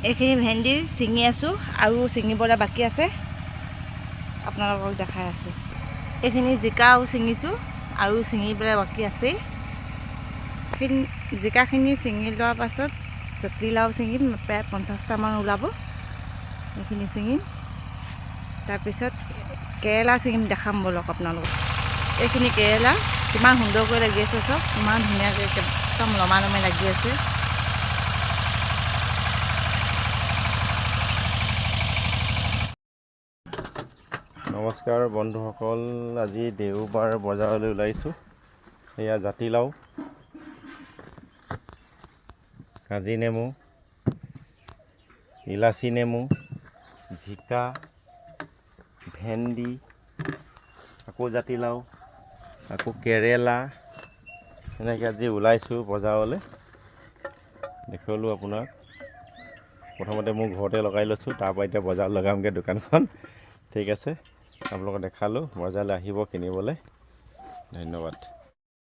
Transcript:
এইখিনি ভেন্দি ছিঙি আছোঁ আৰু ছিঙিবলৈ বাকী আছে, আপোনালোকক দেখাই আছোঁ। এইখিনি জিকাও ছিঙিছোঁ আৰু ছিঙিবলৈ বাকী আছেই। জিকাখিনি ছিঙি লোৱাৰ পাছত জাতিলাও ছিঙিম, প্ৰায় 50টামান ওলাব, এইখিনি ছিঙিম। তাৰপিছত কেৰেলা ছিঙিম, দেখাম বলক আপোনালোকক। এইখিনি কেৰেলা কিমান সুন্দৰকৈ লাগি আছে, চব ইমান ধুনীয়াকৈ একদম লমা লমে লাগি আছে। নমস্কাৰ বন্ধুসকল, আজি দেওবাৰ বজাৰলৈ ওলাইছোঁ। এয়া জাতিলাও, কাজি নেমু, ইলাচি নেমু, জিকা, ভেন্দি, আকৌ জাতিলাও, আকৌ কেৰেলা, এনেকৈ আজি ওলাইছোঁ বজাৰলৈ। দেখুৱালোঁ আপোনাক। প্ৰথমতে মোৰ ঘৰতে লগাই লৈছোঁ, তাৰপৰা এতিয়া বজাৰত লগামগৈ দোকানখন। ঠিক আছে, আপোনালোকক দেখালোঁ। বজাৰলৈ আহিব কিনিবলৈ। ধন্যবাদ।